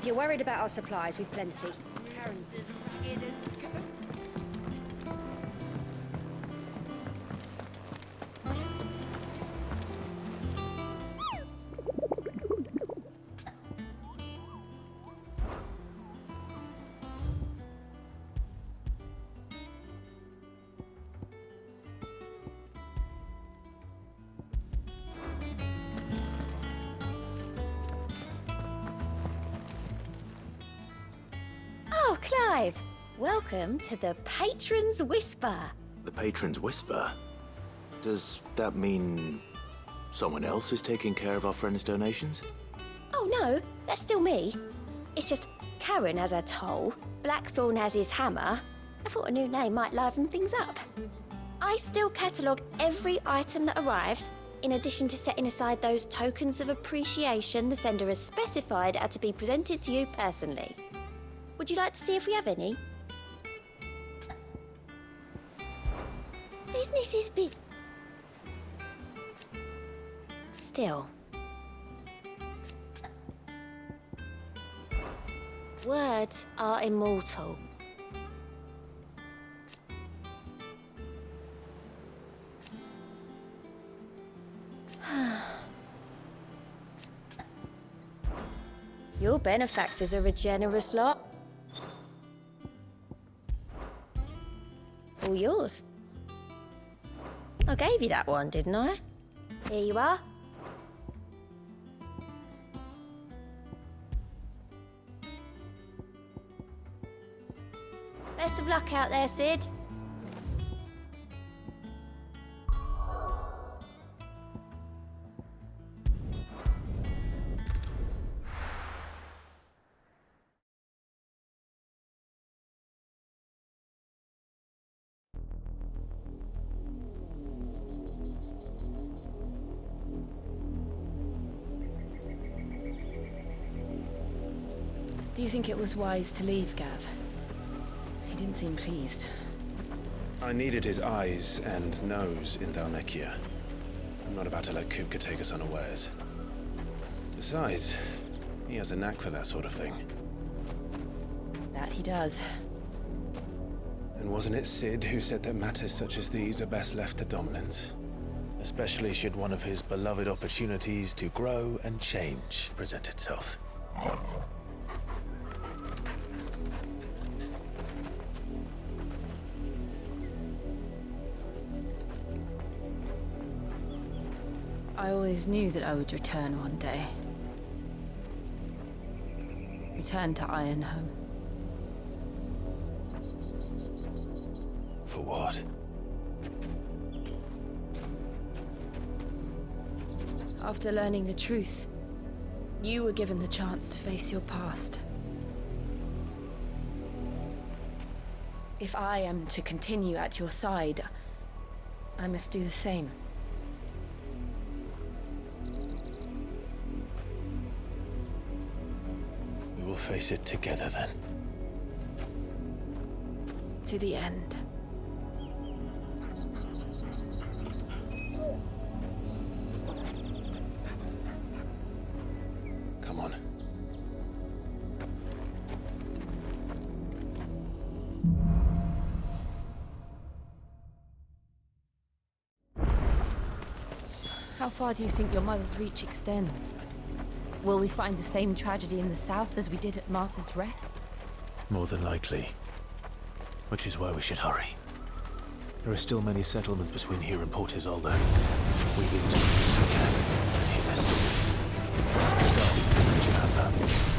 If you're worried about our supplies, we've plenty. Karen's as weird as... Oh, Clive! Welcome to the Patron's Whisper. The Patron's Whisper? Does that mean someone else is taking care of our friends' donations? Oh no, that's still me. It's just Karen has her toll, Blackthorn has his hammer. I thought a new name might liven things up. I still catalogue every item that arrives, in addition to setting aside those tokens of appreciation the sender has specified are to be presented to you personally. Would you like to see if we have any? Business is big. Still. Words are immortal. Your benefactors are a generous lot. All yours. I gave you that one, didn't I? Here you are. Best of luck out there, Sid. Do you think it was wise to leave, Gav? He didn't seem pleased. I needed his eyes and nose in Dhalmekia. I'm not about to let Kupka take us unawares. Besides, he has a knack for that sort of thing. That he does. And wasn't it Sid who said that matters such as these are best left to dominance? Especially should one of his beloved opportunities to grow and change present itself. I always knew that I would return one day. Return to Ironhome. For what? After learning the truth, you were given the chance to face your past. If I am to continue at your side, I must do the same. We will face it together then. To the end. Come on. How far do you think your mother's reach extends? Will we find the same tragedy in the south as we did at Martha's Rest? More than likely. Which is why we should hurry. There are still many settlements between here and Port Isolde. We visit as many as we can and hear their stories. Starting with Jabba.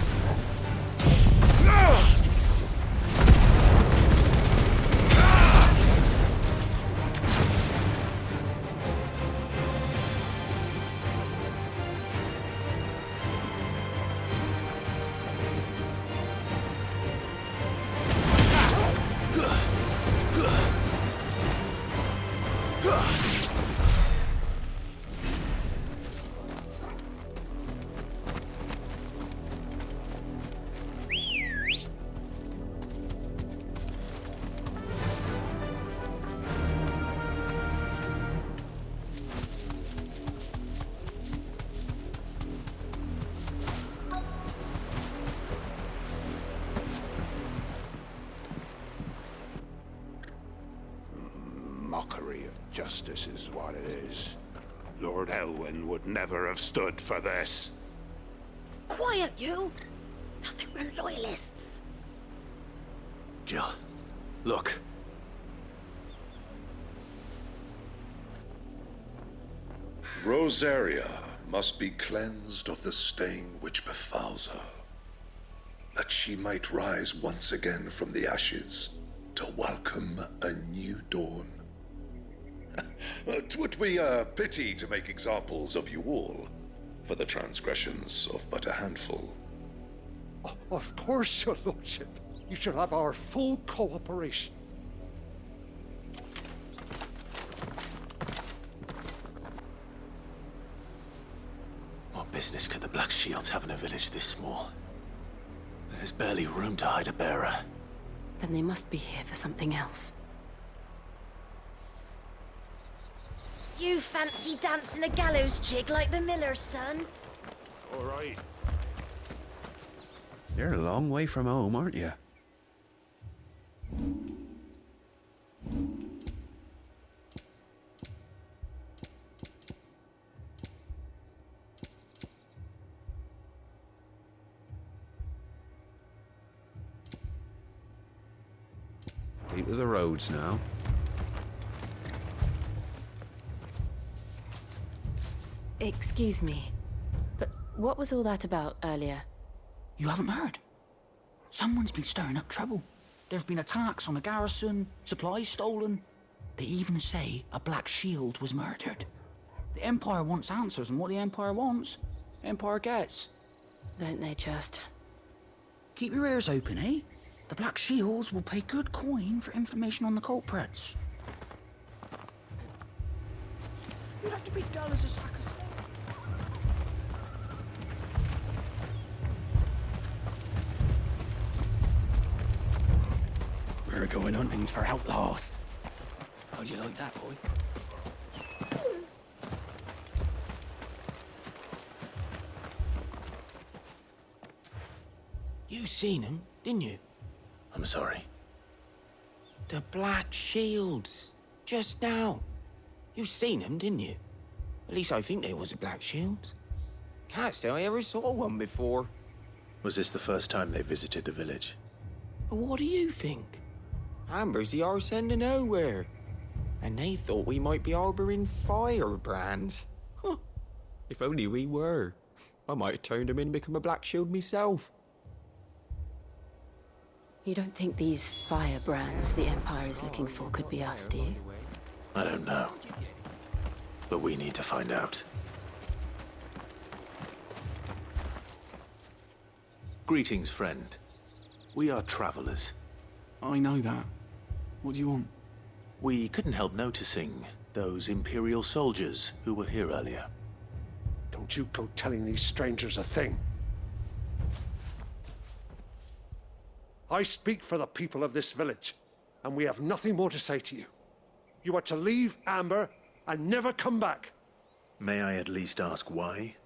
Justice is what it is. Lord Elwyn would never have stood for this. Quiet, you! I think we're loyalists. Jill, look. Rosaria must be cleansed of the stain which befouls her, that she might rise once again from the ashes to welcome a new dawn. 'Twould be a pity to make examples of you all for the transgressions of but a handful. Of course, your lordship. You shall have our full cooperation. What business could the Black Shields have in a village this small? There's barely room to hide a bearer. Then they must be here for something else. You fancy dancing a gallows jig like the miller's son? All right. You're a long way from home, aren't you? Keep to the roads now. Excuse me, but what was all that about earlier? You haven't heard? Someone's been stirring up trouble. There have been attacks on the garrison, supplies stolen. They even say a Black Shield was murdered. The Empire wants answers, and what the Empire wants, Empire gets. Don't they just? Keep your ears open, eh? The Black Shields will pay good coin for information on the culprits. You'd have to be dull as a sack of stone. We're going hunting for outlaws. How'd you like that, boy? You seen him, didn't you? I'm sorry. The Black Shields. Just now. You seen them, didn't you? At least I think there was a Black Shield. Can't say I ever saw one before. Was this the first time they visited the village? But what do you think? Amber's the arse end of nowhere. And they thought we might be harboring firebrands. Huh. If only we were. I might have turned them in and become a Black Shield myself. You don't think these firebrands the Empire is looking for could be us, do you? I don't know. But we need to find out. Greetings, friend. We are travelers. I know that. What do you want? We couldn't help noticing those Imperial soldiers who were here earlier. Don't you go telling these strangers a thing. I speak for the people of this village, and we have nothing more to say to you. You are to leave Amber and never come back. May I at least ask why?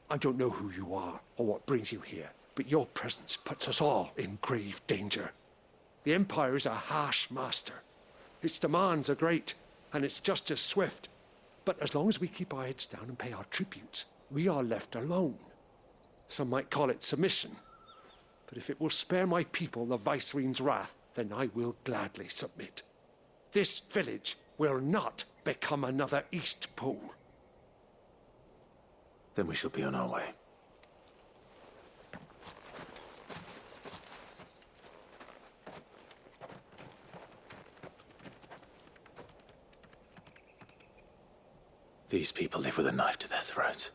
I don't know who you are or what brings you here, but your presence puts us all in grave danger. The Empire is a harsh master. Its demands are great, and its justice swift. But as long as we keep our heads down and pay our tributes, we are left alone. Some might call it submission. But if it will spare my people the Viceroy's wrath, then I will gladly submit. This village will not become another Eastpool. Then we shall be on our way. These people live with a knife to their throats.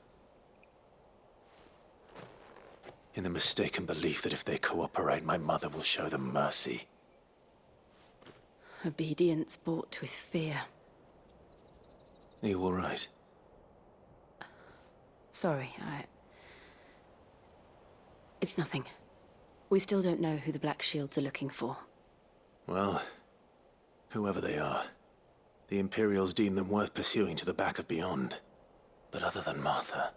In the mistaken belief that if they cooperate, my mother will show them mercy. Obedience bought with fear. Are you all right? Sorry, It's nothing. We still don't know who the Black Shields are looking for. Well, whoever they are, the Imperials deem them worth pursuing to the back of beyond. But other than Martha,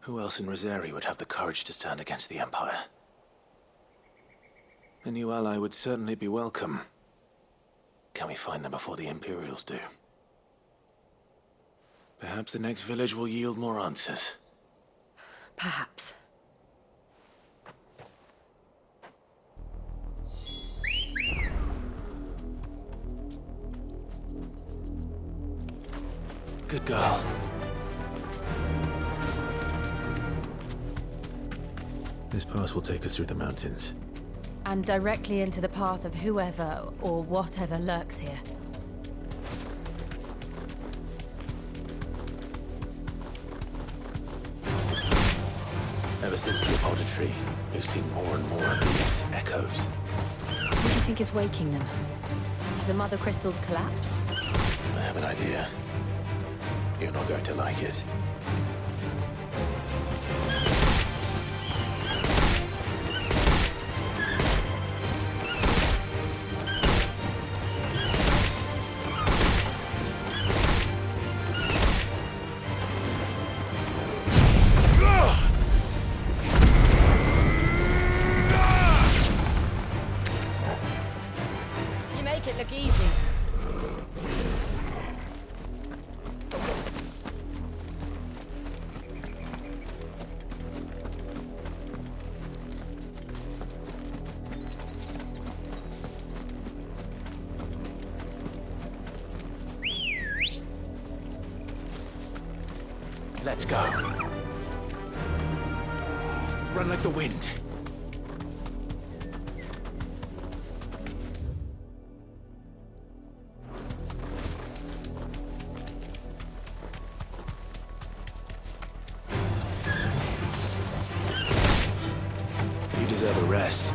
who else in Rosaria would have the courage to stand against the Empire? A new ally would certainly be welcome. Can we find them before the Imperials do? Perhaps the next village will yield more answers. Perhaps. Good girl. This pass will take us through the mountains. And directly into the path of whoever or whatever lurks here. Ever since the auditory, we've seen more and more of these echoes. What do you think is waking them? The mother crystal's collapse? I have an idea. You're not going to like it. You make it look easy. Let's go. Run like the wind. You deserve a rest.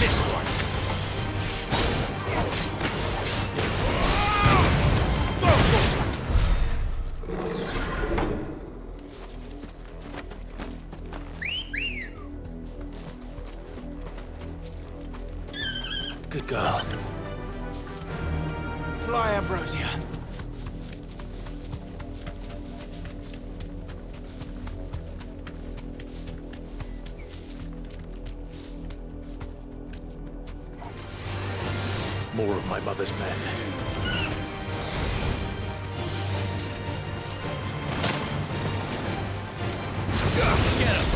This one. Good girl. Fly, Ambrosia. More of my mother's men. Get him!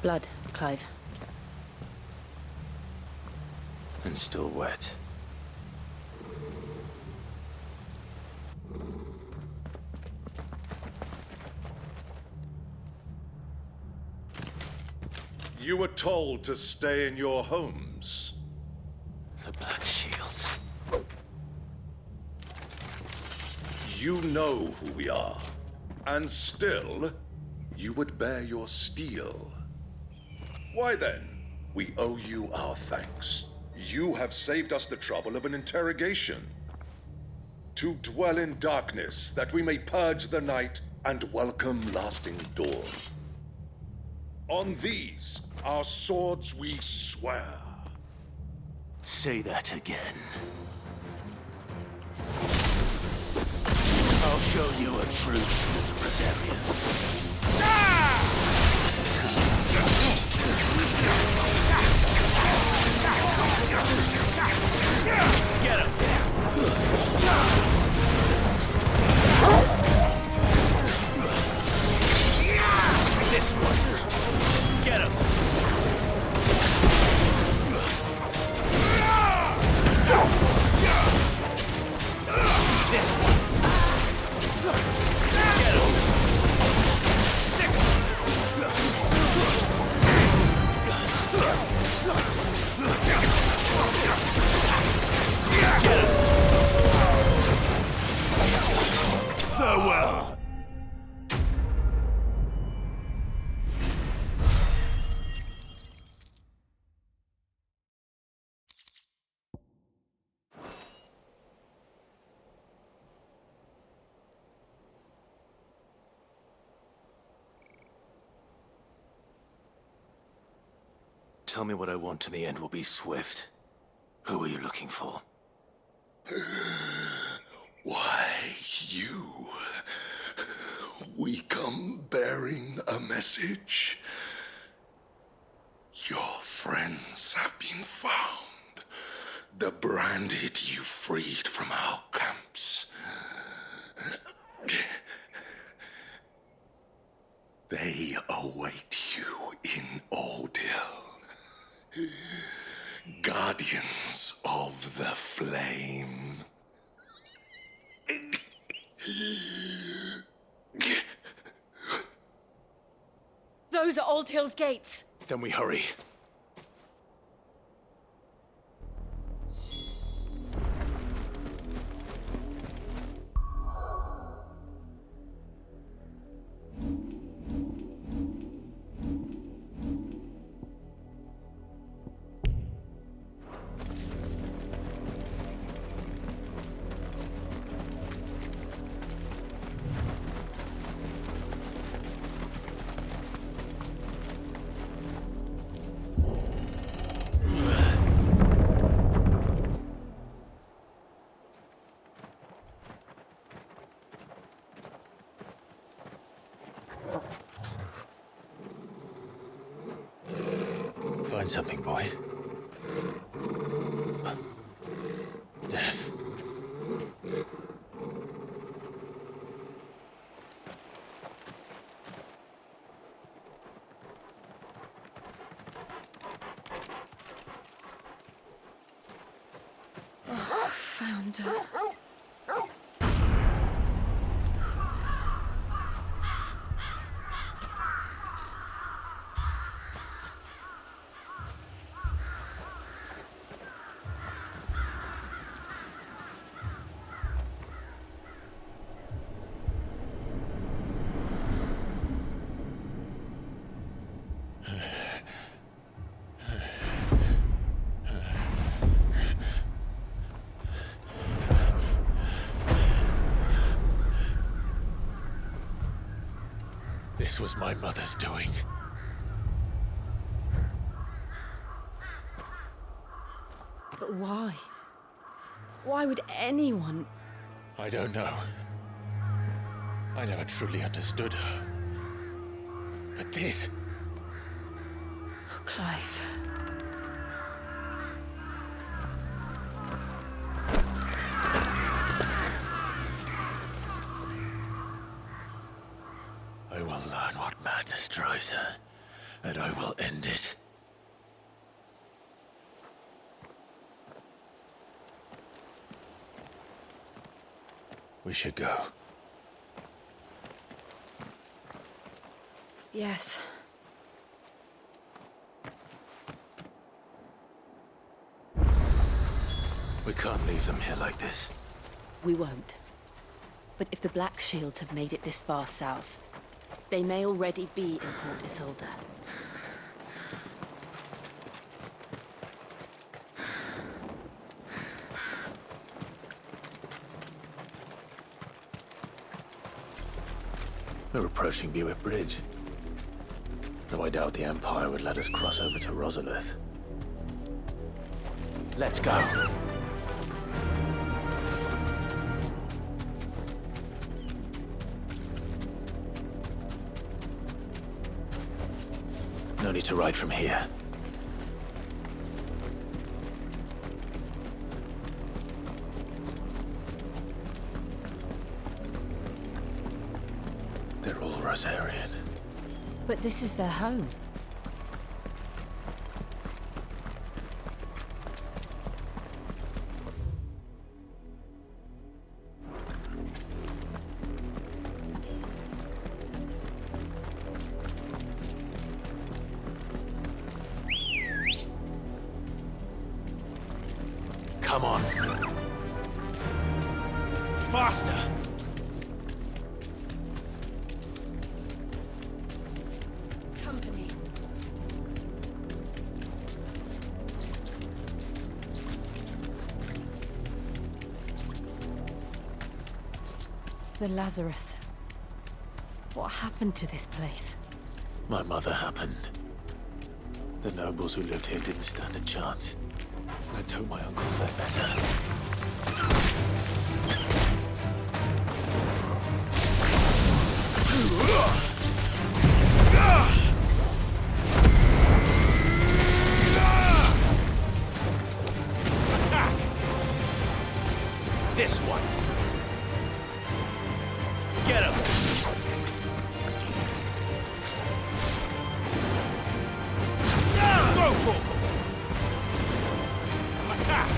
Blood, Clive. And still wet. You were told to stay in your homes. The Black Shields. You know who we are. And still, you would bear your steel. Why then, we owe you our thanks. You have saved us the trouble of an interrogation. To dwell in darkness, that we may purge the night and welcome lasting dawn. On these, our swords we swear. Say that again. I'll show you a true shield of Rosaria. Get him! This one! Get him! This one! Get him! Get him! Farewell! Tell me what I want and the end will be swift. Who are you looking for? Why, you. We come bearing a message. Your friends have been found. The branded you freed from our camps. They await you in Ordeal. Guardians of the Flame. Those are Old Hill's gates. Then we hurry. Find something, boy. Death. Found her. This was my mother's doing. But why? Why would anyone... I don't know. I never truly understood her. But this... Oh, Clive. I will learn what madness drives her, and I will end it. We should go. Yes. We can't leave them here like this. We won't. But if the Black Shields have made it this far south, they may already be in Port Isolde. We're approaching Buick Bridge. Though I doubt the Empire would let us cross over to Rosalith. Let's go. No need to ride from here. Rosarian. But this is their home. Come on. Faster! Company. The Lazarus. What happened to this place? My mother happened. The nobles who lived here didn't stand a chance. Let's hope my uncle fared better. Attack! This one. Get him! Go! Attack!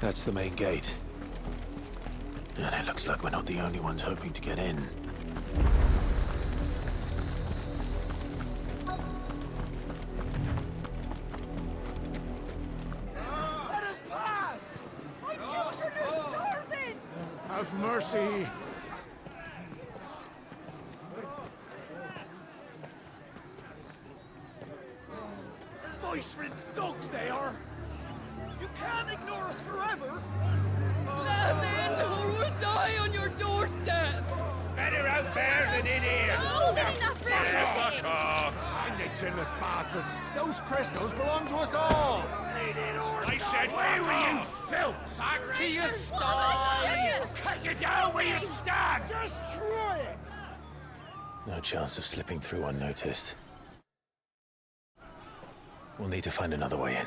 That's the main gate. And it looks like we're not the only ones hoping to get in. Let us pass! My children are starving! Have mercy! Voice-rinsed dogs they are! You can't ignore us forever! Let us in, or we'll die on your doorstep! Better out there than in here! More than enough for Fuck off! Find the chinless bastards! Those crystals belong to us all! I said, where were you, filth? Back to your sties! Cut you down where you stand! Destroy it! No chance of slipping through unnoticed. We'll need to find another way in.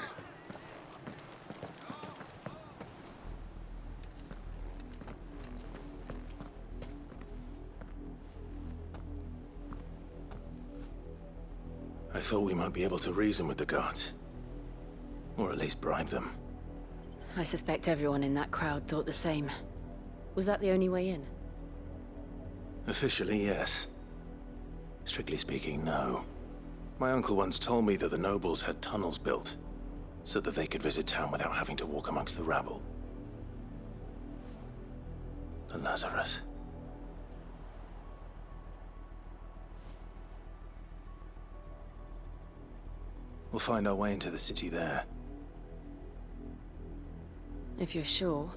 I thought we might be able to reason with the guards. Or at least bribe them. I suspect everyone in that crowd thought the same. Was that the only way in? Officially, yes. Strictly speaking, no. My uncle once told me that the nobles had tunnels built, so that they could visit town without having to walk amongst the rabble. The Lazarus. We'll find our way into the city there. If you're sure.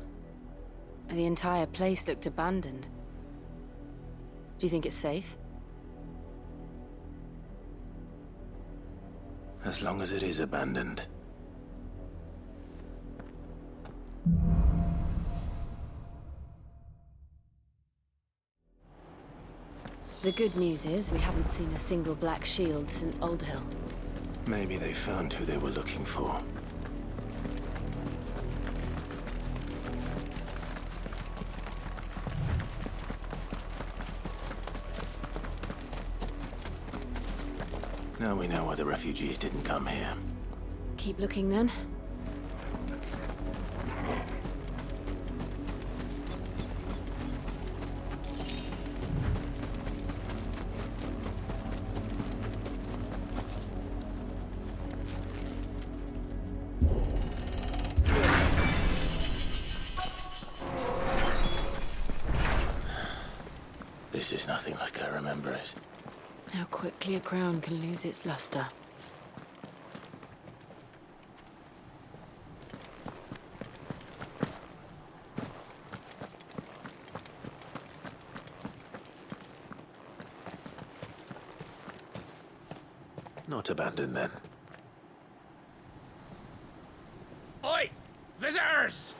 The entire place looked abandoned. Do you think it's safe? As long as it is abandoned. The good news is we haven't seen a single black shield since Old Hill. Maybe they found who they were looking for. Now we know why the refugees didn't come here. Keep looking then. This is nothing like I remember it. How quickly a crown can lose its luster. Not abandoned, then. Oi! Visitors!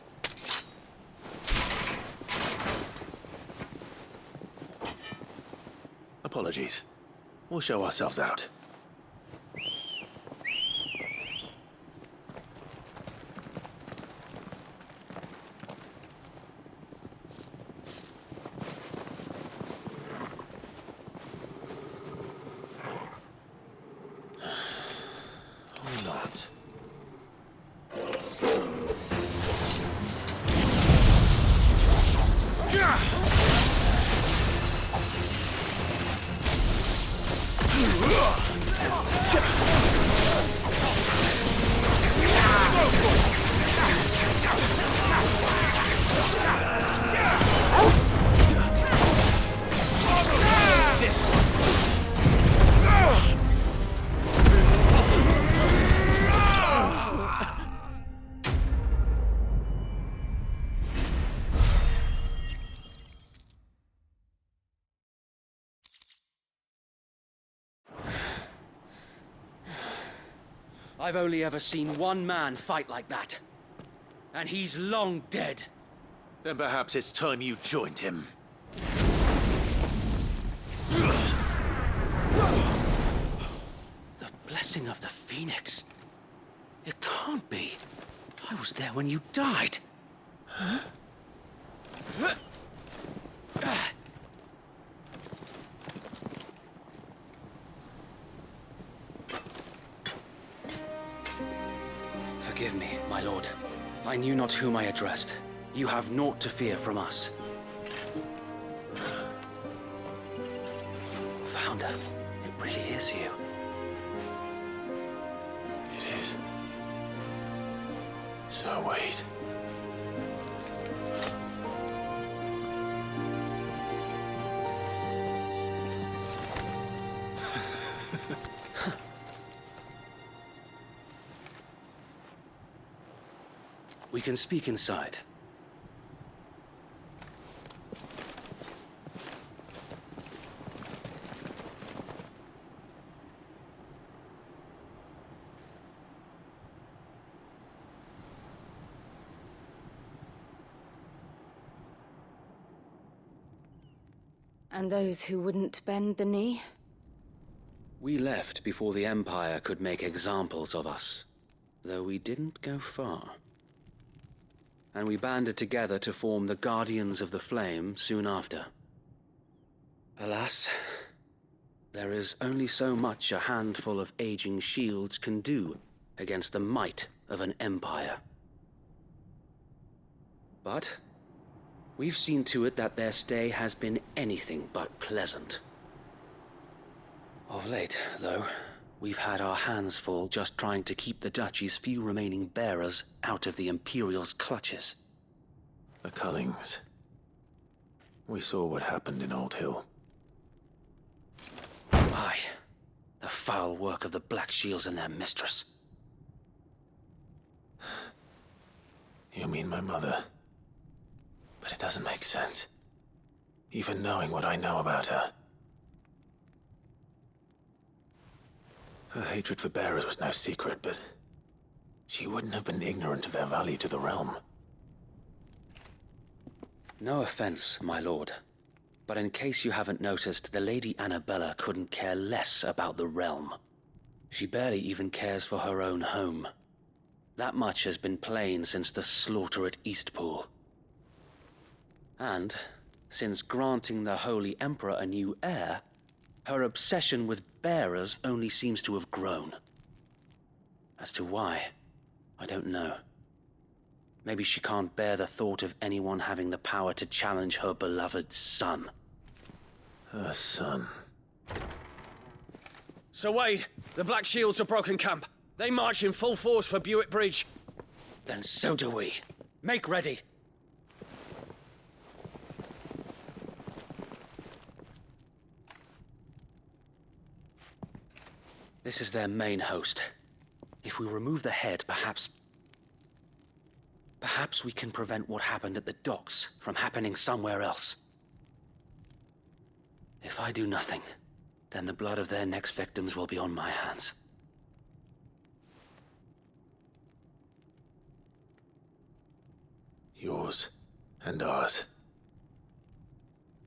Apologies. We'll show ourselves out. Or not. I've only ever seen one man fight like that. And he's long dead. Then perhaps it's time you joined him. The blessing of the Phoenix. It can't be. I was there when you died. Huh? Forgive me, my lord. I knew not whom I addressed. You have naught to fear from us. Founder, it really is you. It is. So wait. We can speak inside. And those who wouldn't bend the knee? We left before the Empire could make examples of us, though we didn't go far. And we banded together to form the Guardians of the Flame soon after. Alas, there is only so much a handful of aging shields can do against the might of an empire. But we've seen to it that their stay has been anything but pleasant. Of late, though, we've had our hands full just trying to keep the Duchy's few remaining bearers out of the Imperial's clutches. The Cullings. We saw what happened in Old Hill. Aye. The foul work of the Black Shields and their mistress. You mean my mother? But it doesn't make sense. Even knowing what I know about her. Her hatred for bearers was no secret, but she wouldn't have been ignorant of their value to the realm. No offense, my lord, but in case you haven't noticed, the Lady Annabella couldn't care less about the realm. She barely even cares for her own home. That much has been plain since the slaughter at Eastpool. And, since granting the Holy Emperor a new heir, her obsession with bearers only seems to have grown. As to why, I don't know. Maybe she can't bear the thought of anyone having the power to challenge her beloved son. Her son. Sir Wade, the Black Shields have broken camp. They march in full force for Buick Bridge. Then so do we. Make ready. This is their main host. If we remove the head, perhaps we can prevent what happened at the docks from happening somewhere else. If I do nothing, then the blood of their next victims will be on my hands. Yours and ours.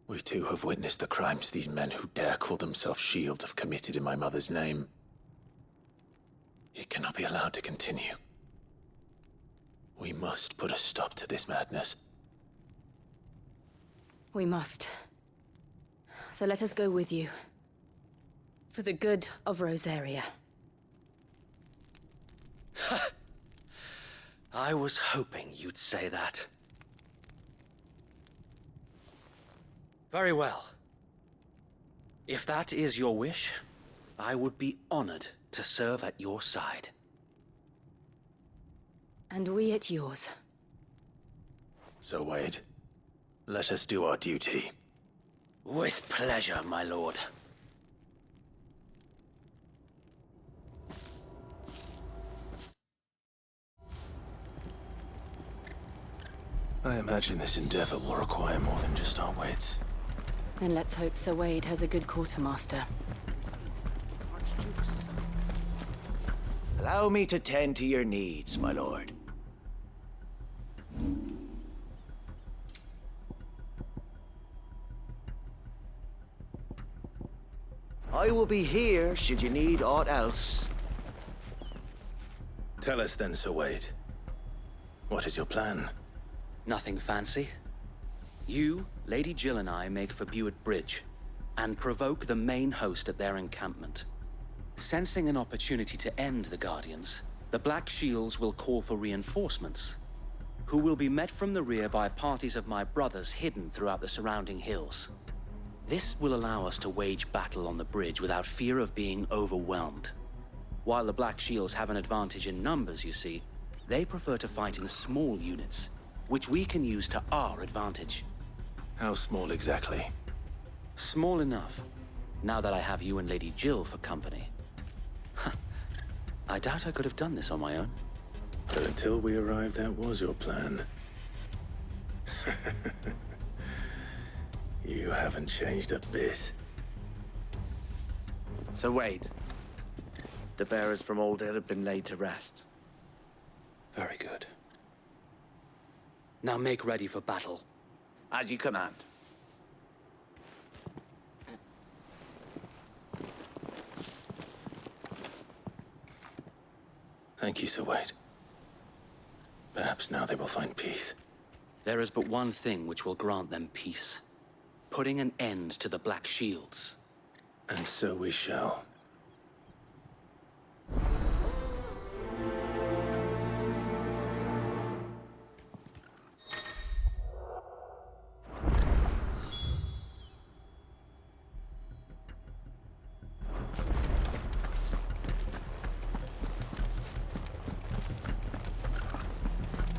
We too have witnessed the crimes these men who dare call themselves shields have committed in my mother's name. It cannot be allowed to continue. We must put a stop to this madness. We must. So let us go with you. For the good of Rosaria. I was hoping you'd say that. Very well. If that is your wish, I would be honored to serve at your side. And we at yours. So, Wade, let us do our duty. With pleasure, my lord. I imagine this endeavor will require more than just our wits. Then let's hope Sir Wade has a good quartermaster. Allow me to tend to your needs, my lord. I will be here should you need aught else. Tell us then, Sir Wade. What is your plan? Nothing fancy. You, Lady Jill and I make for Buett Bridge, and provoke the main host at their encampment. Sensing an opportunity to end the Guardians, the Black Shields will call for reinforcements, who will be met from the rear by parties of my brothers hidden throughout the surrounding hills. This will allow us to wage battle on the bridge without fear of being overwhelmed. While the Black Shields have an advantage in numbers, you see, they prefer to fight in small units, which we can use to our advantage. How small exactly? Small enough, now that I have you and Lady Jill for company. I doubt I could have done this on my own. But until we arrived, that was your plan. You haven't changed a bit. So Wade, the bearers from Old Ed have been laid to rest. Very good. Now make ready for battle. As you command. Thank you, Sir Wade. Perhaps now they will find peace. There is but one thing which will grant them peace. Putting an end to the Black Shields. And so we shall.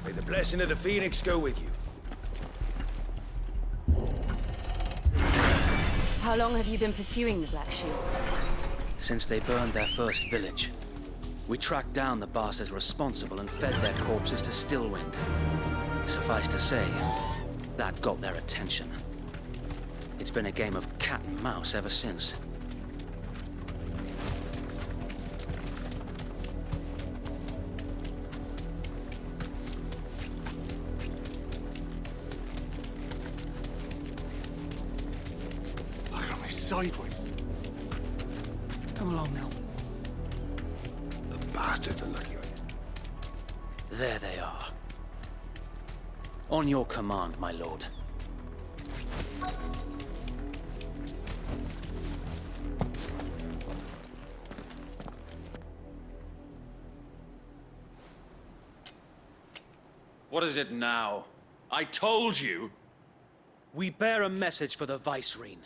May the blessing of the Phoenix go with you. How long have you been pursuing the Black Shields? Since they burned their first village. We tracked down the bastards responsible and fed their corpses to Stillwind. Suffice to say, that got their attention. It's been a game of cat and mouse ever since. Sideways. Come along, Mel. The bastards are lucky on you. There they are. On your command, my lord. What is it now? I told you! We bear a message for the Vicereine.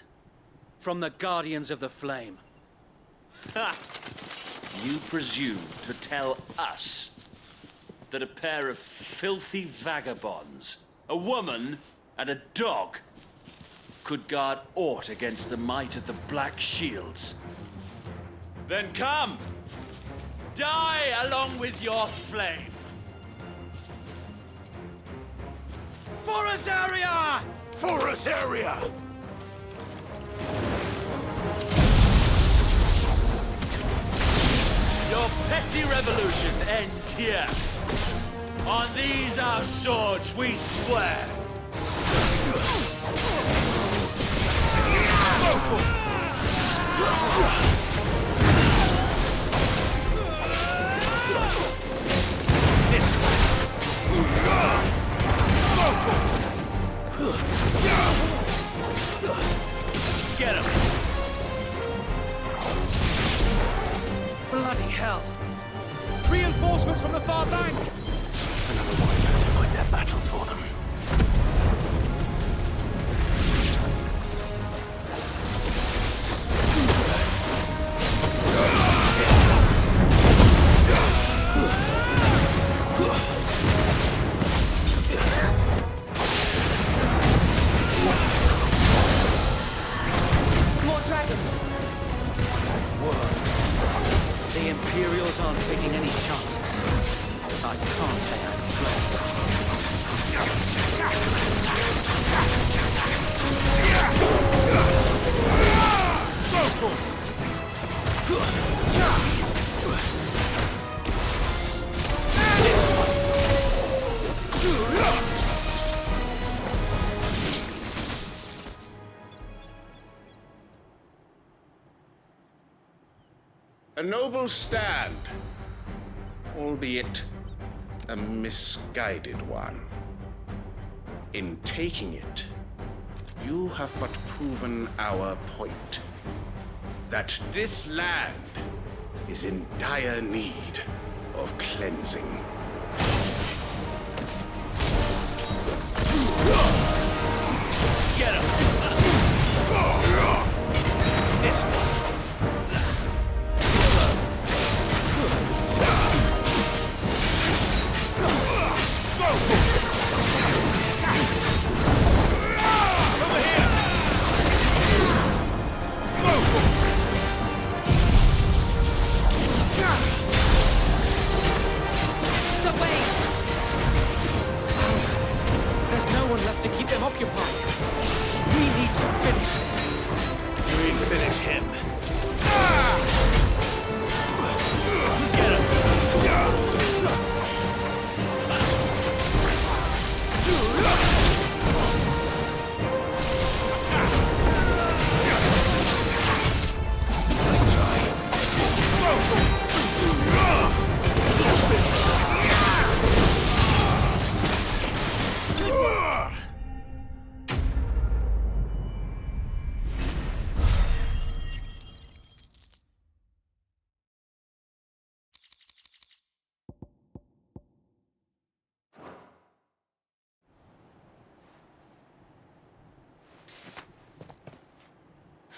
From the Guardians of the Flame. Ha! You presume to tell us that a pair of filthy vagabonds, a woman and a dog, could guard aught against the might of the Black Shields? Then come! Die along with your flame! For Azaria! For Azaria! Your petty revolution ends here. On these our swords we swear. Get him! Bloody hell! Reinforcements from the far bank! Another one have to fight their battles for them. More dragons. Worms. The Imperials aren't taking any chances. I can't say I'm afraid. A noble stand, albeit a misguided one. In taking it, you have but proven our point. That this land is in dire need of cleansing. Get him! This one. There's no one left to keep them occupied. We need to finish this. We finish him.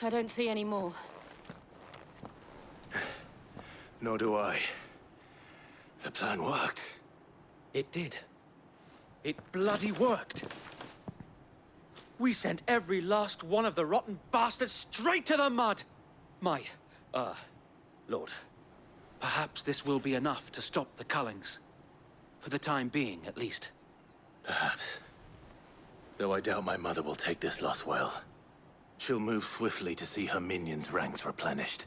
I don't see any more. Nor do I. The plan worked. It did. It bloody worked. We sent every last one of the rotten bastards straight to the mud! My, Lord, perhaps this will be enough to stop the Cullings. For the time being, at least. Perhaps. Though I doubt my mother will take this loss well. She'll move swiftly to see her minions' ranks replenished.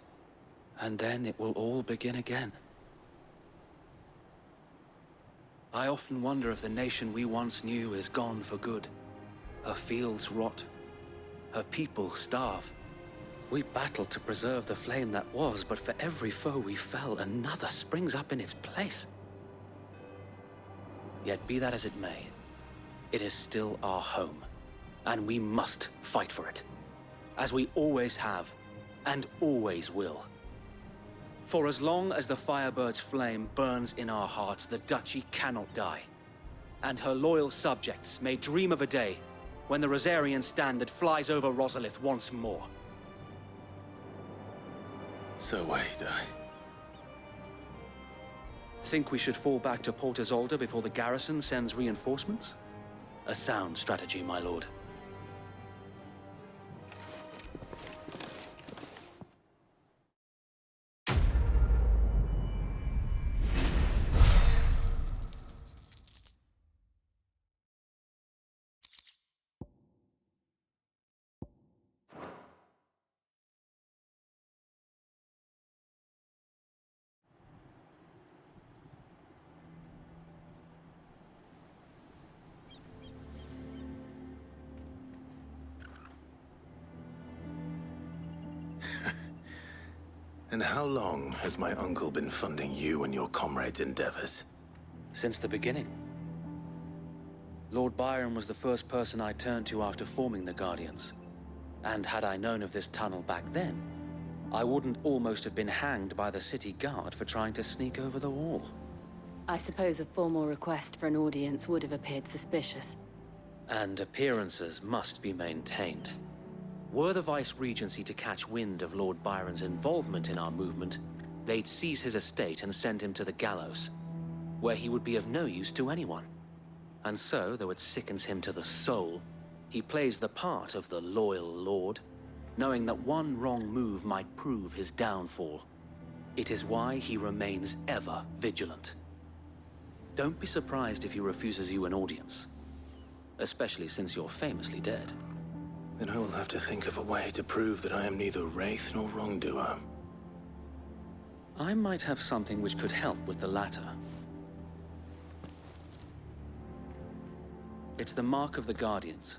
And then it will all begin again. I often wonder if the nation we once knew is gone for good. Her fields rot. Her people starve. We battled to preserve the flame that was, but for every foe we fell, another springs up in its place. Yet be that as it may, it is still our home, and we must fight for it. As we always have, and always will. For as long as the Firebird's flame burns in our hearts, the Duchy cannot die. And her loyal subjects may dream of a day when the Rosarian standard flies over Rosalith once more. So wait, Think we should fall back to Port Isolde before the garrison sends reinforcements? A sound strategy, my lord. And how long has my uncle been funding you and your comrades' endeavors? Since the beginning. Lord Byron was the first person I turned to after forming the Guardians. And had I known of this tunnel back then, I wouldn't almost have been hanged by the city guard for trying to sneak over the wall. I suppose a formal request for an audience would have appeared suspicious. And appearances must be maintained. Were the Vice-Regency to catch wind of Lord Byron's involvement in our movement, they'd seize his estate and send him to the gallows, where he would be of no use to anyone. And so, though it sickens him to the soul, he plays the part of the loyal lord, knowing that one wrong move might prove his downfall. It is why he remains ever vigilant. Don't be surprised if he refuses you an audience, especially since you're famously dead. Then I will have to think of a way to prove that I am neither wraith nor wrongdoer. I might have something which could help with the latter. It's the mark of the Guardians.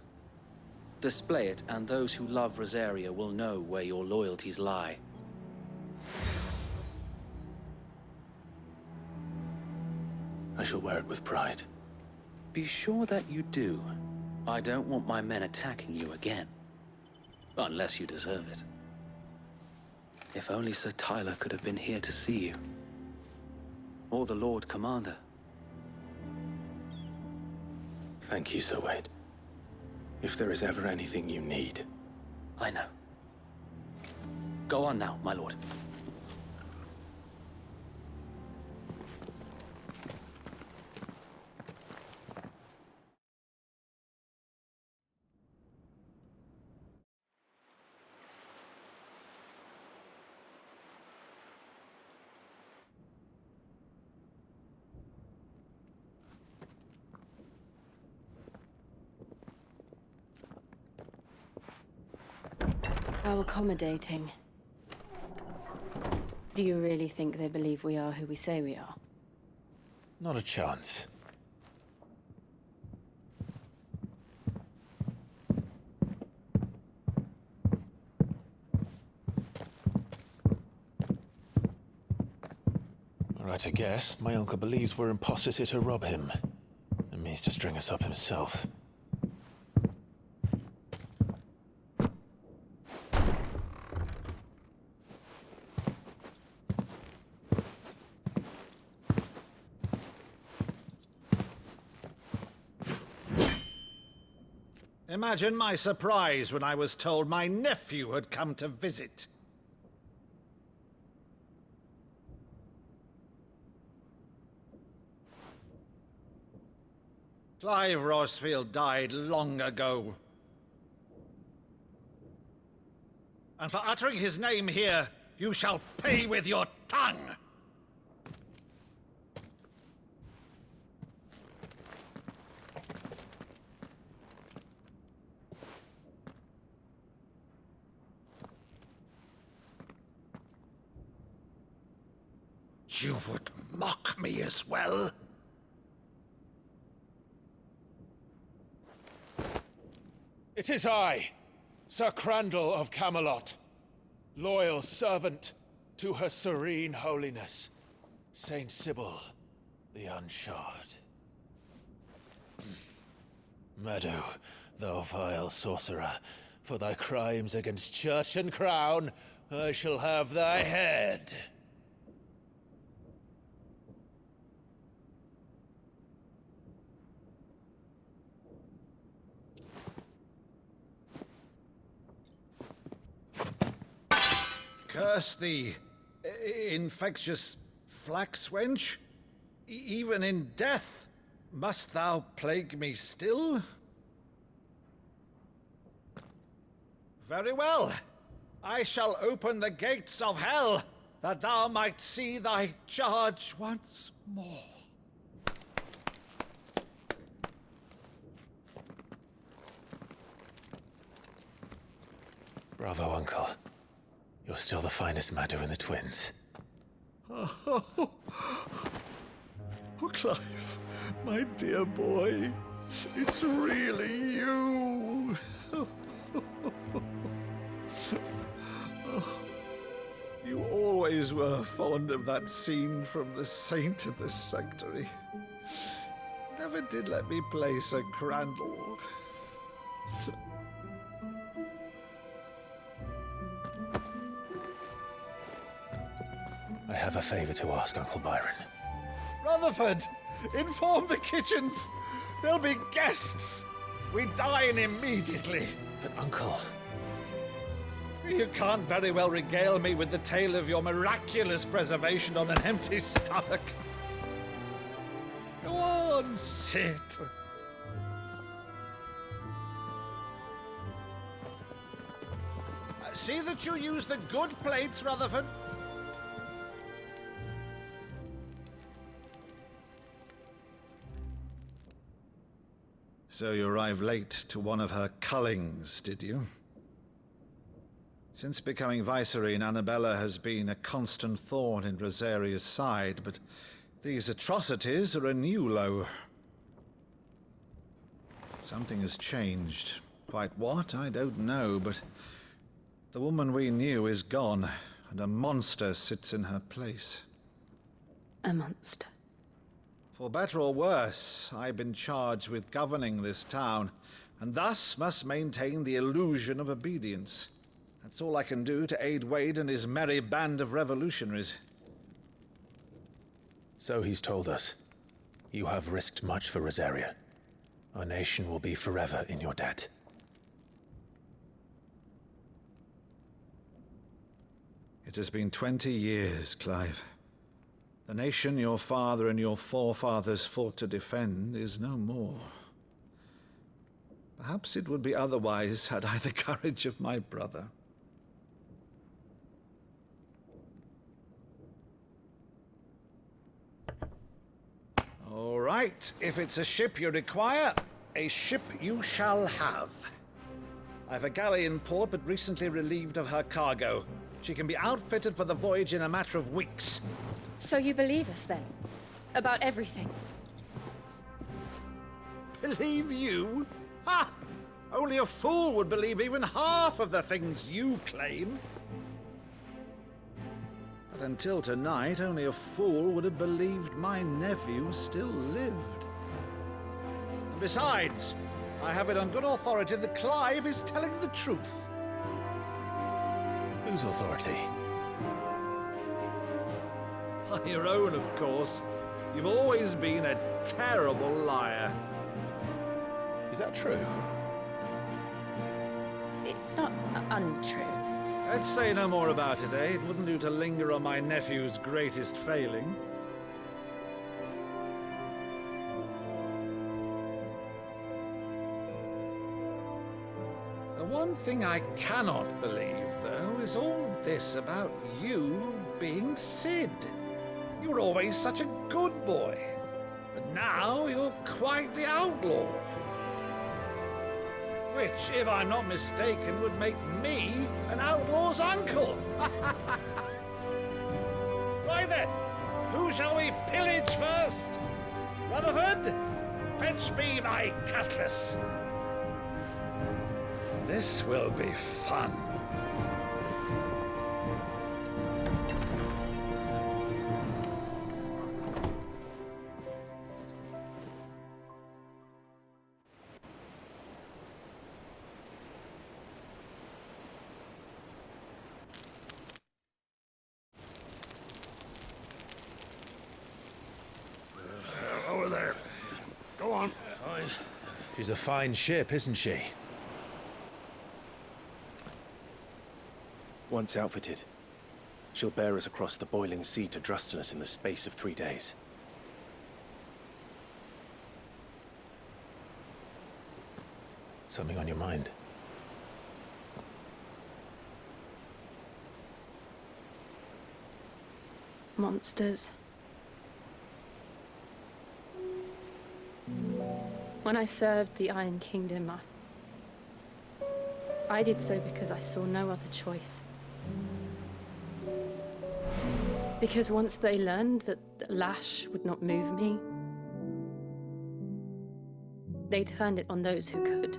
Display it, and those who love Rosaria will know where your loyalties lie. I shall wear it with pride. Be sure that you do. I don't want my men attacking you again. Unless you deserve it. If only Sir Tyler could have been here to see you. Or the Lord Commander. Thank you, Sir Wade. If there is ever anything you need. I know. Go on now, my lord. How accommodating. Do you really think they believe we are who we say we are? Not a chance. Right to guess, my uncle believes we're imposters here to rob him, and means to string us up himself. Imagine my surprise when I was told my nephew had come to visit. Clive Rosfield died long ago. And for uttering his name here, you shall pay with your tongue! You would mock me as well? It is I, Sir Crandall of Camelot, loyal servant to Her Serene Holiness, Saint Sybil the Unshod. Meadow, thou vile sorcerer, for thy crimes against church and crown, I shall have thy head. Curse thee, infectious flax wench. Even in death, must thou plague me still? Very well. I shall open the gates of hell, that thou might see thy charge once more. Bravo, Uncle. You're still the finest Meadow in the twins. Oh, Clive, my dear boy, it's really you. You always were fond of that scene from The Saint and the Sanctuary. Never did let me play Sir Crandall. I have a favor to ask, Uncle Byron. Rutherford, inform the kitchens. There'll be guests. We dine immediately. But, Uncle... You can't very well regale me with the tale of your miraculous preservation on an empty stomach. Go on, sit. See that you use the good plates, Rutherford. So you arrived late to one of her cullings, did you? Since becoming Vicereine, Annabella has been a constant thorn in Rosaria's side, but these atrocities are a new low. Something has changed. Quite what, I don't know, but the woman we knew is gone, and a monster sits in her place. A monster. For better or worse, I've been charged with governing this town, and thus must maintain the illusion of obedience. That's all I can do to aid Wade and his merry band of revolutionaries. So he's told us. You have risked much for Rosaria. Our nation will be forever in your debt. It has been 20 years, Clive. The nation your father and your forefathers fought to defend is no more. Perhaps it would be otherwise had I the courage of my brother. All right, if it's a ship you require, a ship you shall have. I've a galley in port, but recently relieved of her cargo. She can be outfitted for the voyage in a matter of weeks. So you believe us, then? About everything? Believe you? Ha! Only a fool would believe even half of the things you claim. But until tonight, only a fool would have believed my nephew still lived. And besides, I have it on good authority that Clive is telling the truth. Whose authority? Your own, of course. You've always been a terrible liar. Is that true? It's not untrue. Let's say no more about it, eh? It wouldn't do to linger on my nephew's greatest failing. The one thing I cannot believe, though, is all this about you being Sid. You were always such a good boy, but now you're quite the outlaw. Which, if I'm not mistaken, would make me an outlaw's uncle. Right then, who shall we pillage first? Rutherford, fetch me my cutlass. This will be fun. Over there. Go on. She's a fine ship, isn't she? Once outfitted, she'll bear us across the boiling sea to Drustenus in the space of 3 days. Something on your mind? Monsters. When I served the Iron Kingdom, I did so because I saw no other choice. Because once they learned that the lash would not move me, they turned it on those who could.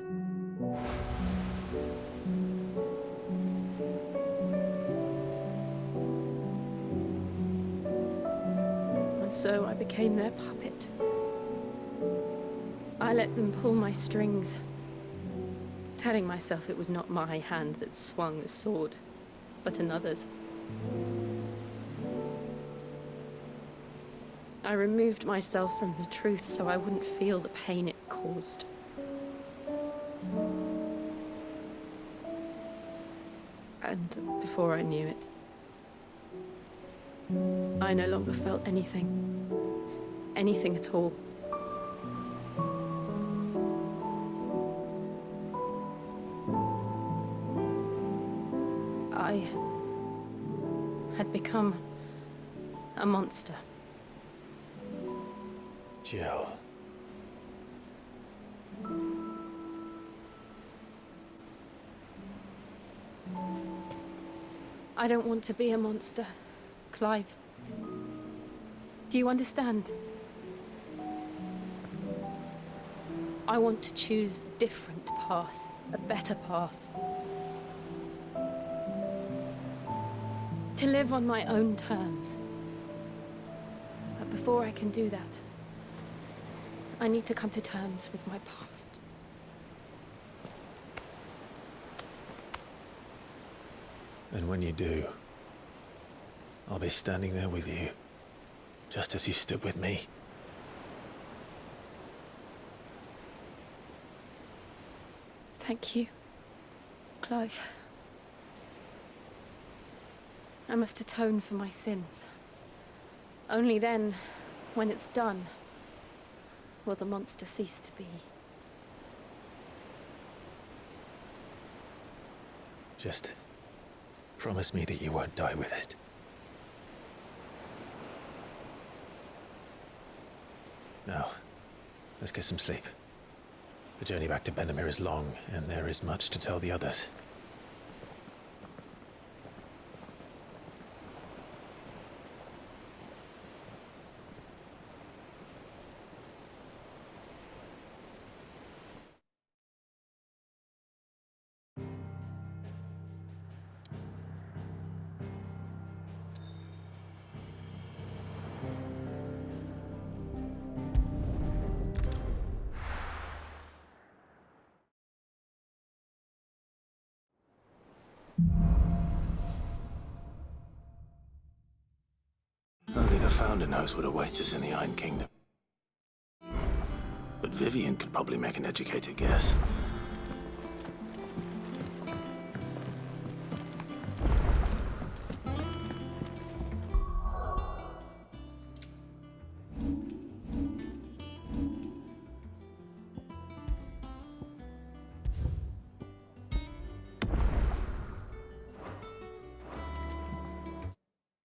so I became their puppet. I let them pull my strings, telling myself it was not my hand that swung the sword, but another's. I removed myself from the truth so I wouldn't feel the pain it caused. And before I knew it, I no longer felt anything. Anything at all. I had become a monster. Jill. I don't want to be a monster, Clive. Do you understand? I want to choose a different path, a better path. To live on my own terms. But before I can do that, I need to come to terms with my past. And when you do, I'll be standing there with you, just as you stood with me. Thank you, Clive. I must atone for my sins. Only then, when it's done, will the monster cease to be. Just promise me that you won't die with it. Now, let's get some sleep. The journey back to Benamir is long, and there is much to tell the others. Only the Founder knows what awaits us in the Iron Kingdom. But Vivian could probably make an educated guess.